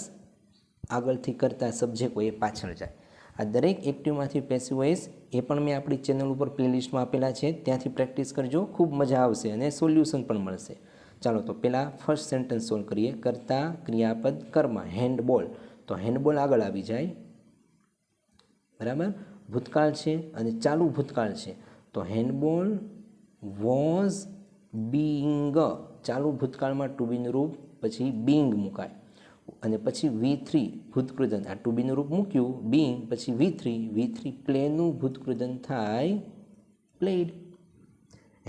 આગળથી કરતા સબ્જેક્ટ હોય એ પાછળ જાય. આ દરેક એક્ટિવમાંથી પેસિવ વોઇસ એ પણ મેં આપણી ચેનલ ઉપર પ્લેલિસ્ટમાં આપેલા છે, ત્યાંથી પ્રેક્ટિસ કરજો, ખૂબ મજા આવશે અને સોલ્યુશન પણ મળશે. ચાલો તો પહેલાં ફર્સ્ટ સેન્ટેન્સ સોલ્વ કરીએ. કર્તા ક્રિયાપદ કર્મ હેન્ડબોલ, તો હેન્ડબોલ આગળ આવી જાય. બરાબર. ભૂતકાળ છે અને ચાલુ ભૂતકાળ છે, તો હેન્ડબોલ વોઝ બીંગ, ચાલુ ભૂતકાળમાં ટુ બીનું રૂપ પછી બીંગ મુકાય અને પછી V3 ભૂતકૃદન, આ ટુ બીનું રૂપ મૂક્યું બીંગ પછી V3 પ્લેનું ભૂતકૃદન થાય played.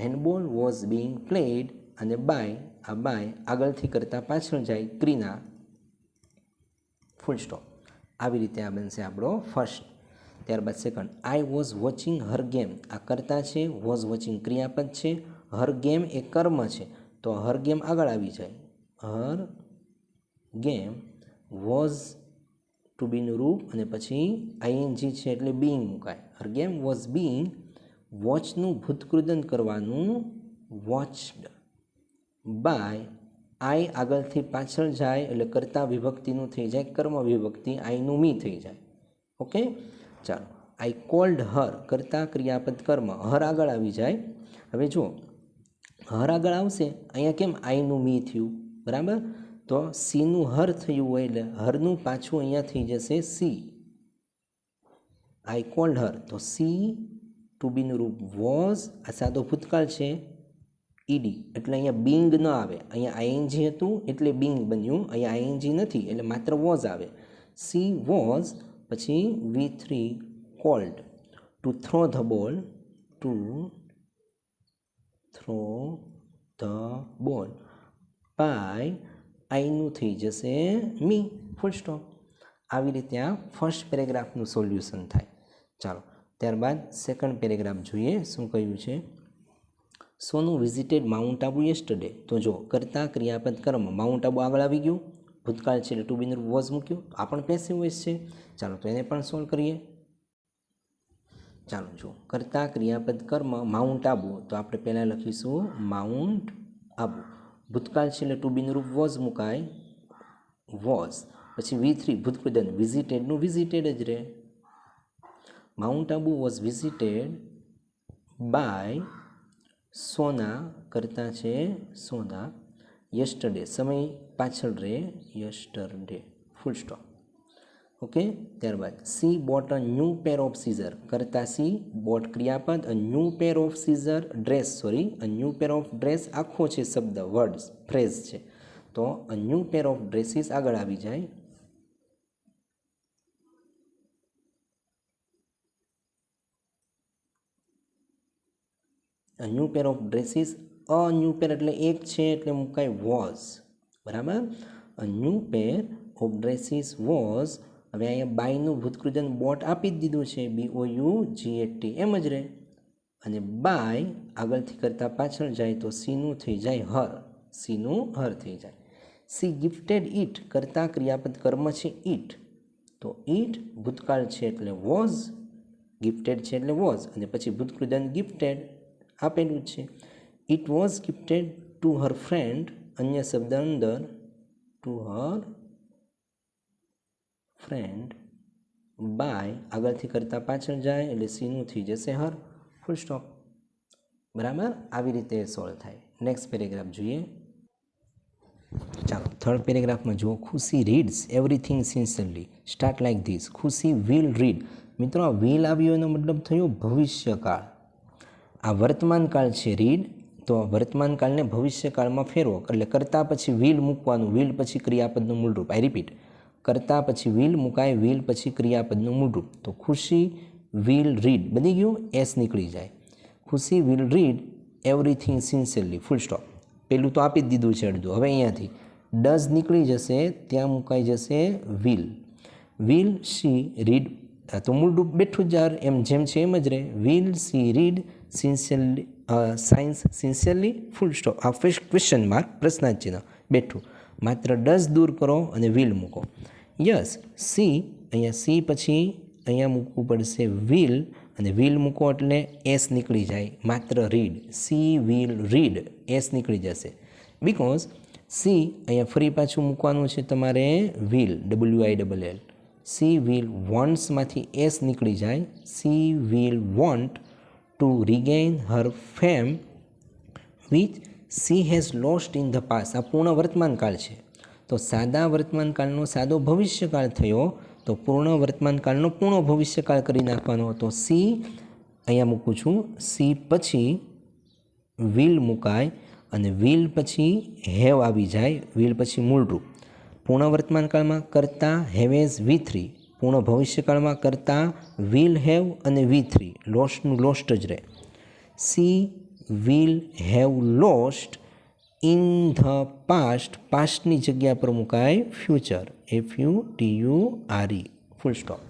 Handball was being played અને બાય, આ બાય આગળથી કરતાં પાછળ જાય ક્રિના, ફૂલ સ્ટોપ. આવી રીતે આ બનશે આપણો ફર્સ્ટ. ત્યારબાદ second, I was watching Har game. આ કરતા છે, વોઝ વોચિંગ ક્રિયાપદ છે, હર ગેમ એ કર્મ છે, તો હર ગેમ આગળ આવી જાય. હર ગેમ વોઝ ટુ બીનું રૂપ અને પછી ING છે એટલે બીંગ મુકાય. હર ગેમ વોઝ બીંગ, વોચનું ભૂતકૃદન કરવાનું વોચડ, બાય આઈ આગળથી પાછળ જાય એટલે કરતા વિભક્તિનું થઈ જાય કર્મ વિભક્તિ, આઈનું મી થઈ જાય. ઓકે. ચાલો, આઈ કોલ્ડ હર, કરતા ક્રિયાપદ કર્મ, હર આગળ આવી જાય. હવે જો હર આગળ આવશે, અહીંયા કેમ આઈનું મી થયું? બરાબર. તો સીનું હર થયું હોય એટલે હરનું પાછું અહીંયા થઈ જશે સી. આઈ કોલ્ડ હર, તો સી ટુ બીનું રૂપ વોઝ, આ સાદો ભૂતકાળ છે ઈડી, એટલે અહીંયા બિંગ ન આવે. અહીંયા ING હતું એટલે બિંગ બન્યું, અહીંયા ING નથી એટલે માત્ર વોઝ આવે. સી વોઝ પછી V3 called to throw the ball, to throw the ball, by આઈનું થઈ જશે મી, ફૂલ સ્ટોપ. આવી રીતે આ ફર્સ્ટ પેરેગ્રાફનું સોલ્યુશન થાય. ચાલો ત્યારબાદ સેકન્ડ પેરેગ્રાફ જોઈએ શું કહ્યું છે. સોનુ વિઝિટેડ માઉન્ટ આબુ યસ્ટરડે. તો જો કરતા ક્રિયાપદ કર્મ, માઉન્ટ આબુ આગળ આવી ગયું, ભૂતકાળ છે એટલે ટુ બીનું વોઝ મૂક્યું, આ પણ પેસિવ વોઇસ છે. ચાલો તો એને પણ સોલ્વ કરીએ. ચાલો જો કરતા ક્રિયાપદ કર્મ માઉન્ટ આબુ, તો આપણે પહેલાં લખીશું માઉન્ટ આબુ. ભૂતકાળ છે એટલે ટુ બીનું રૂપ વોઝ મુકાય વોઝ, પછી V3 ભૂતકૃદન, વિઝિટેડનું વિઝિટેડ જ રહે. Mount Abu was visited by Sona, કરતા છે સોના, યસ્ટરડે સમય પાછળ રહે યસ્ટરડે, ફૂલ સ્ટોપ. ઓકે. ત્યારબાદ she bought a new pair of scissor, કરતા સી, બોટ ક્રિયાપદ, a new pair of scissor dress, sorry a new pair of dress આખો છે શબ્દ, વર્ડ્સ ફ્રેઝ છે, તો a new pair of dresses આગળ આવી જાય. A new pair of dresses, a new pair એટલે એક છે એટલે મુકાય વોઝ. બરાબર. અ new pair of dresses was, હવે અહીંયા બાયનું ભૂતકૃદન બોટ આપી જ દીધું છે, BOUGHT એમ જ રહે, અને બાય આગળથી કરતાં પાછળ જાય તો સીનું થઈ જાય હર, સીનું હર થઈ જાય. સી ગિફ્ટેડ ઇટ, કરતાં ક્રિયાપદ કર્મ છે ઇટ, તો ઇટ ભૂતકાળ છે એટલે વોઝ, ગિફ્ટેડ છે એટલે વોઝ અને પછી ભૂતકૃદન ગિફ્ટેડ આપેલું છે. It was gifted to her friend, અન્ય શબ્દ અંદર ટુ હર ફ્રેન્ડ, બાય આગળથી કરતાં પાછળ જાય એટલે સીનું થઈ જશે હર, ફૂલ સ્ટોપ. બરાબર. આવી રીતે સોલ્વ થાય. નેક્સ્ટ પેરેગ્રાફ જોઈએ. ચાલો થર્ડ પેરેગ્રાફમાં જુઓ. ખુશી reads everything sincerely, start like this. ખુશી વિલ રીડ. મિત્રો આ વિલ આવ્યો એનો મતલબ થયો ભવિષ્યકાળ, આ વર્તમાનકાળ છે રીડ, તો વર્તમાનકાળને ભવિષ્યકાળમાં ફેરવો એટલે કરતાં પછી વિલ મૂકવાનું, વિલ પછી ક્રિયાપદનું મૂળરૂપ. આઈ રિપીટ, કરતા પછી વિલ મુકાય, વિલ પછી ક્રિયાપદનું મૂળરૂપ. તો ખુશી વિલ રીડ, બની ગયું, એસ નીકળી જાય. ખુશી will read everything sincerely, full stop. પેલું તો આપી જ દીધું છે અડધું. હવે અહીંયાથી ડઝ નીકળી જશે, ત્યાં મુકાઈ જશે વિલ. વિલ શી રીડ, તો મૂળરૂપ બેઠું જ એમ જેમ છે એમ જ રહે. Will see read sincerely science sincerely, full stop. આ ક્વેશ્ચન માર્ક, પ્રશ્નાર્થ ચિહ્ન બેઠું. માત્ર ડઝ દૂર કરો અને વિલ મૂકો. યસ સી, અહીંયા સી પછી અહીંયા મૂકવું પડશે વિલ, અને વિલ મૂકો એટલે એસ નીકળી જાય. માત્ર read, she will read, S નીકળી જશે. બિકોઝ સી અહીંયા ફરી પાછું મૂકવાનું છે તમારે વિલ, WILL. સી વિલ વોન્ટ્સમાંથી એસ નીકળી જાય. She will want to regain her fame which she has lost in the past. આ પૂર્ણ વર્તમાનકાળ છે, તો સાદા વર્તમાનકાળનો સાદો ભવિષ્યકાળ થયો, તો પૂર્ણ વર્તમાનકાળનો પૂર્ણ ભવિષ્યકાળ કરી નાખવાનો. તો સી અહીંયા મૂકું છું, સી પછી વિલ મુકાય અને વિલ પછી હેવ આવી જાય. વિલ પછી મૂળરૂપ. પૂર્ણ વર્તમાનકાળમાં કરતા હેવેઝ V3, પૂર્ણ ભવિષ્યકાળમાં કરતા વિલ હેવ અને V3, લોસ્ટનું લોસ્ટ જ રહે. She will have lost in the past, પાસ્ટની જગ્યા પર મુકાય ફ્યુચર, FUTURE, ફૂલ સ્ટોપ.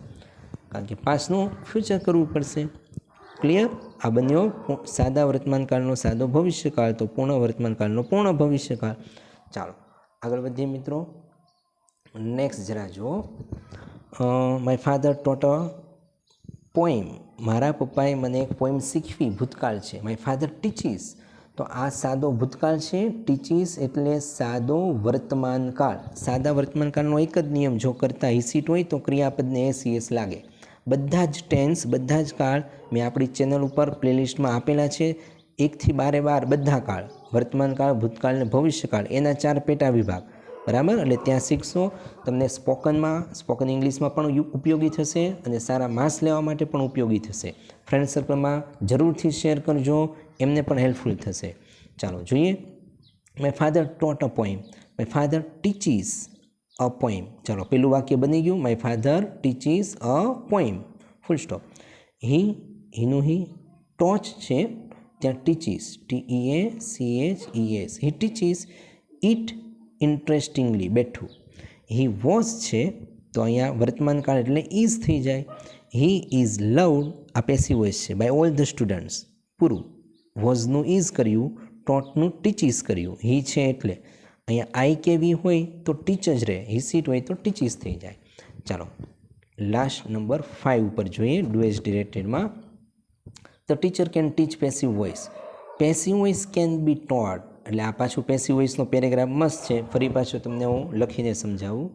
કારણ કે પાસ્ટનું ફ્યુચર કરવું પડશે. ક્લિયર? આ બન્યો સાદા વર્તમાનકાળનો સાદો ભવિષ્યકાળ, તો પૂર્ણ વર્તમાનકાળનો પૂર્ણ ભવિષ્યકાળ. ચાલો આગળ વધીએ મિત્રો. નેક્સ્ટ જરા જુઓ. My father taught a poem, મારા પપ્પાએ મને એક પોએમ શીખવી, ભૂતકાળ છે. માય ફાધર ટીચીસ, તો આ સાદો ભૂતકાળ છે. ટીચીસ એટલે સાદો વર્તમાનકાળ. સાદા વર્તમાનકાળનો એક જ નિયમ, જો કરતા હિસીટ હોય તો ક્રિયાપદને એસ લાગે. બધા જ ટેન્સ, બધા જ કાળ મેં આપણી ચેનલ ઉપર પ્લેલિસ્ટમાં આપેલા છે. 1 થી 12 બધા કાળ, વર્તમાનકાળ, ભૂતકાળ અને ભવિષ્યકાળ, એના 4 પેટા વિભાગ, બરાબર. એટલે ત્યાં શીખશો. તમને સ્પોકન ઇંગ્લિશમાં પણ ઉપયોગી થશે અને સારા માર્ક્સ લેવા માટે પણ ઉપયોગી થશે. ફ્રેન્ડ સર્કલમાં જરૂરથી શેર કરજો, એમને પણ હેલ્પફુલ થશે. ચાલો જોઈએ. My father taught a poem, my father teaches a poem. ચાલો પેલું વાક્ય બની ગયું, my father teaches a poem, full stop. હીનું હી, ટોચ છે ત્યાં teaches, TEACHES, he teaches it interestingly, બેઠું. હી વોઝ છે તો અહીંયા વર્તમાનકાળ એટલે ઇઝ થઈ જાય. હી ઇઝ લવડ, આ પેસિવ વોઇસ છે, બાય ઓલ ધ સ્ટુડન્ટ્સ, પૂરું. વોઝનું ઇઝ કર્યું, ટોટનું ટીચીસ કર્યું. હી છે એટલે અહીંયા આઈ કે વી હોય તો ટીચ જ રહે, હી સીટ હોય તો ટીચીસ થઈ જાય. ચાલો લાસ્ટ નંબર 5 ઉપર જોઈએ. ડુ એઝ ડિરેક્ટેડમાં the teacher can teach passive voice. Passive voice can be taught, એટલે આ પાછું પેસિવ વોઇસનો પેરેગ્રાફ મસ્ત છે. ફરી પાછું તમને હું લખીને સમજાવું.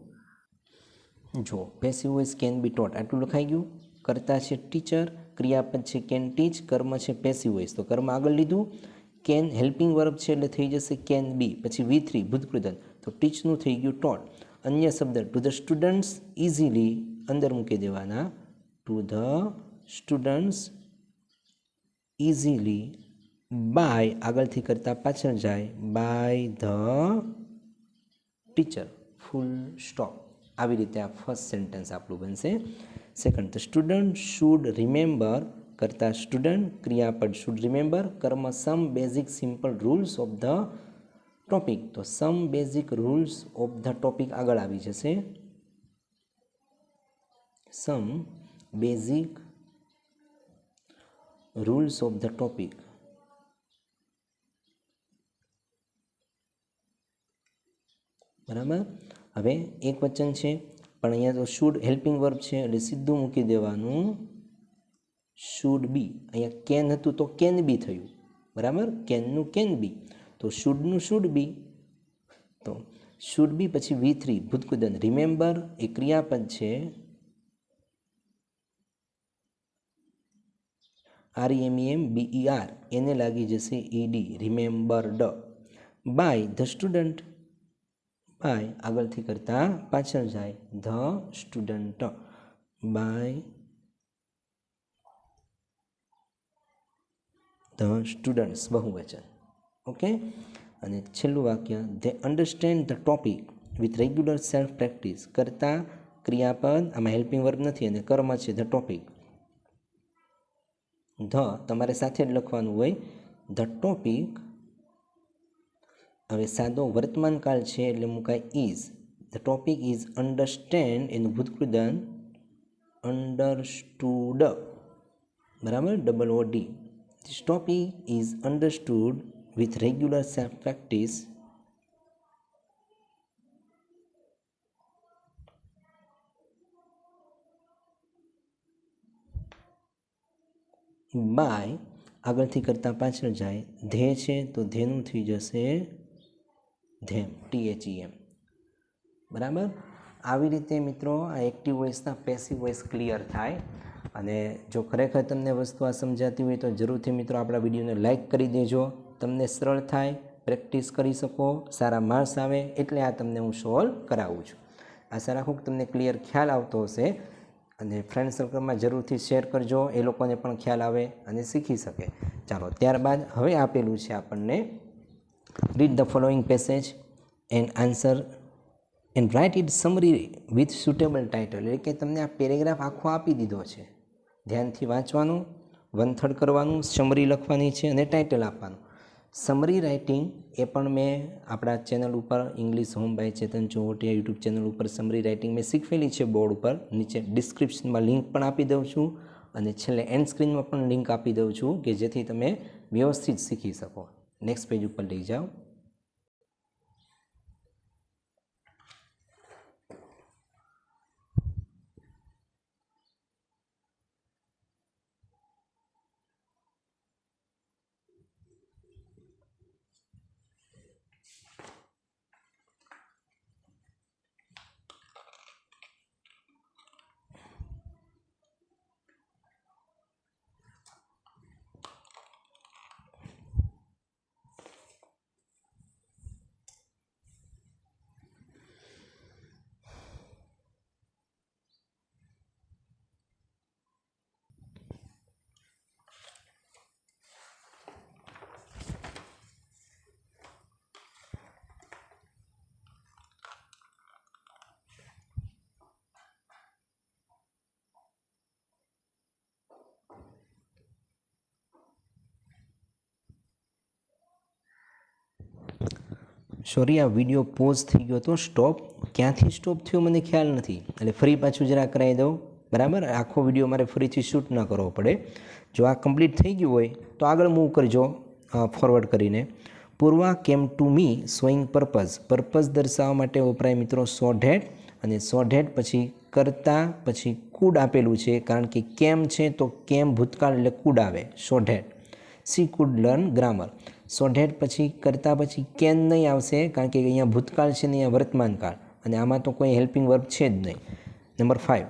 જો passive voice can be taught આટલું લખાઈ ગયું. કરતા છે ટીચર, ક્રિયાપદ છે કેન ટીચ, કર્મ છે પેસિવ વોઇસ, તો કર્મ આગળ લીધું. કેન હેલ્પિંગ વર્બ છે એટલે થઈ જશે કેન બી, પછી V3 ભૂતકૃદંત, તો ટીચનું થઈ ગયું ટોટ. અન્ય શબ્દ ટુ ધ સ્ટુડન્ટ્સ ઇઝીલી અંદર મૂકી દેવાના. To the students easily, by આગળથી કરતાં પાછળ જાય, by the teacher, full stop. આવી રીતે આ ફર્સ્ટ સેન્ટેન્સ આપણું બનશે. Second, the student should remember, કરતા સ્ટુડન્ટ, ક્રિયાપદ શુડ રિમેમ્બર, કર્મ some basic simple rules of the topic, તો some basic rules of the topic આગળ આવી જશે. Some basic rules of the topic, બરાબર. હવે એક વચન છે પણ અહીંયા તો શુડ હેલ્પિંગ વર્બ છે એટલે સીધું મૂકી દેવાનું શુડ બી. અહીંયા કેન હતું તો કેન બી થયું, બરાબર. કેનનું કેન બી, તો શુડનું શુડ બી, તો શુડ બી પછી V3 ભૂતકૃદંત. રિમેમ્બર એ ક્રિયાપદ છે, REMEMBER, એને લાગી જશે ED, remembered. By the student, by આગળથી કરતાં પાછળ જાય, the student, by the students બહુવચન. ઓકે. અને છેલ્લું વાક્ય, they understand the topic, with regular self practice. કરતા ક્રિયાપદ, આમાં હેલ્પિંગ વર્બ નથી અને કર્મ છે ધ ટોપિક. ધ તમારે સાથે જ લખવાનું હોય. ધ ટોપિક, હવે સાદો વર્તમાનકાળ છે એટલે મુકાય is. The topic is understand એનું ભૂતકૃદન અન્ડરસ્ટુડ, બરાબર, OOD. This topic is understood with regular self practice by, આગળથી કરતાં પાછળ જાય, ધ્યેય છે તો ધ્યેયનું થઈ જશે ધેમ, THEM, બરાબર. આવી રીતે મિત્રો આ એક્ટિવ વોઇસના પેસિવ વોઇસ ક્લિયર થાય. અને જો ખરેખર તમને વસ્તુ આ સમજાતી હોય તો જરૂરથી મિત્રો આપણા વિડીયોને લાઇક કરી દેજો. તમને સરળ થાય, પ્રેક્ટિસ કરી શકો, સારા માર્ક્સ આવે એટલે આ તમને હું સોલ્વ કરાવું છું. આશા રાખું કે તમને ક્લિયર ખ્યાલ આવતો હશે અને ફ્રેન્ડ સર્કલમાં જરૂરથી શેર કરજો, એ લોકોને પણ ખ્યાલ આવે અને શીખી શકે. ચાલો, ત્યારબાદ હવે આપેલું છે આપણને read the following passage and answer and write it summary with suitable title. એટલે કે તમને આ પેરેગ્રાફ આખો આપી દીધો છે, ધ્યાનથી વાંચવાનું, વનથર્ડ કરવાનું, સમરી લખવાની છે અને ટાઇટલ આપવાનું. સમરી રાઇટિંગ એ પણ મેં આપણા ચેનલ ઉપર English home by Chetan Chovatiya YouTube channel ઉપર સમરી રાઇટિંગ મેં શીખવેલી છે બોર્ડ ઉપર. નીચે ડિસ્ક્રિપ્શનમાં લિંક પણ આપી દઉં છું અને છેલ્લે એન્ડ સ્ક્રીનમાં પણ લિંક આપી દઉં છું કે જેથી તમે વ્યવસ્થિત શીખી શકો. નેક્સ્ટ પેજ ઉપર લઈ જાઓ. સોરી, આ વિડીયો પોઝ થઈ ગયો હતો, સ્ટોપ. ક્યાંથી સ્ટોપ થયો મને ખ્યાલ નથી, એટલે ફરી પાછું જરા કરાવી દઉં, બરાબર. આખો વિડીયો મારે ફરીથી શૂટ ન કરવો પડે. જો આ કમ્પ્લીટ થઈ ગયું હોય તો આગળ મૂવ કરજો ફોરવર્ડ કરીને. Purva came to me showing purpose. Purpose દર્શાવવા માટે વપરાય મિત્રો સો ધેટ, અને સો ધેટ પછી કરતા પછી કુડ આપેલું છે, કારણ કે કેમ છે તો કેમ ભૂતકાળ એટલે કુડ આવે, so that. She food learn grammar. So that પછી કરતાં પછી કેન નહીં આવશે, કારણ કે અહીંયા ભૂતકાળ છે ને અહીંયા વર્તમાનકાળ, અને આમાં તો કોઈ હેલ્પિંગ વર્બ છે જ નહીં. Number 5,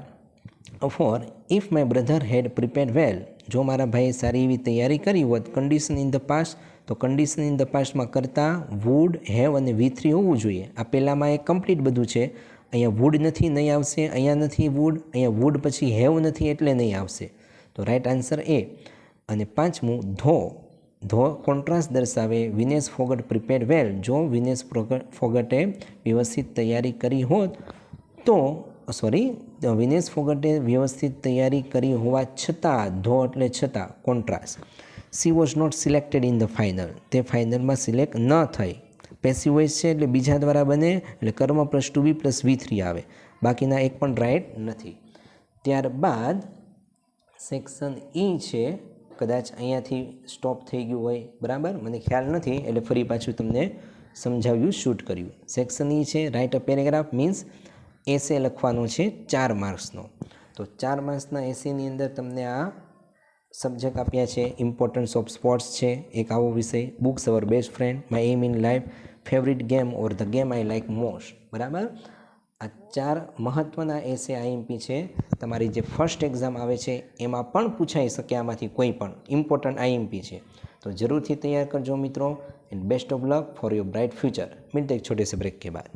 four if my brother had prepared well. જો મારા ભાઈએ સારી એવી તૈયારી કરી હોત. કન્ડિશન ઇન ધ પાસ્ટ, તો કન્ડિશન ઇન ધ પાસ્ટમાં કરતાં વુડ, હેવ અને V3 હોવું જોઈએ. આ પહેલાંમાં એક કમ્પ્લીટ બધું છે, અહીંયા વુડ નથી, નહીં આવશે. અહીંયા નથી વુડ, અહીંયા વુડ પછી હેવ નથી એટલે નહીં આવશે. તો રાઇટ આન્સર એ. અને 5મું, ધો કોન્ટ્રાસ્ટ દર્શાવે. વિનેશ ફોગટ પ્રિપેર્ડ વેલ. જો વિનેશ ફોગટે વ્યવસ્થિત તૈયારી કરી હોત તો વિનેશ ફોગટે વ્યવસ્થિત તૈયારી કરી હોવા છતાં, ધો એટલે છતાં, contrast. She was not selected in the final. તે ફાઇનલમાં સિલેક્ટ ન થઈ. પેસિવ વોઇસ છે એટલે બીજા દ્વારા બને, એટલે કર્મ પ્લસ ટુ બી પ્લસ V3 આવે. બાકીના એક પણ રાઇટ નથી. ત્યારબાદ સેક્શન E છે. કદાચ અહીંયાથી સ્ટોપ થઈ ગયું હોય, બરાબર, મને ખ્યાલ નથી એટલે ફરી પાછું તમને સમજાવ્યું, શૂટ કર્યું. સેક્શન E છે રાઇટ અ પેરેગ્રાફ, મીન્સ એસે લખવાનો છે 4 માર્ક્સનો. તો 4 માર્ક્સના એસેની અંદર તમને આ સબ્જેક્ટ આપ્યા છે. ઇમ્પોર્ટન્સ ઓફ સ્પોર્ટ્સ છે એક આવો વિષય. Books our best friend, my aim in life, favourite game or the game I like most. બરાબર, આ 4 મહત્ત્વના એસે IMP છે. તમારી જે ફર્સ્ટ એક્ઝામ આવે છે એમાં પણ પૂછાઈ શકે આમાંથી કોઈ પણ. ઇમ્પોર્ટન્ટ IMP છે, તો જરૂરથી તૈયાર કરજો મિત્રો. And best of luck for your bright future. मिलते एक छोटे से ब्रेक के बाद.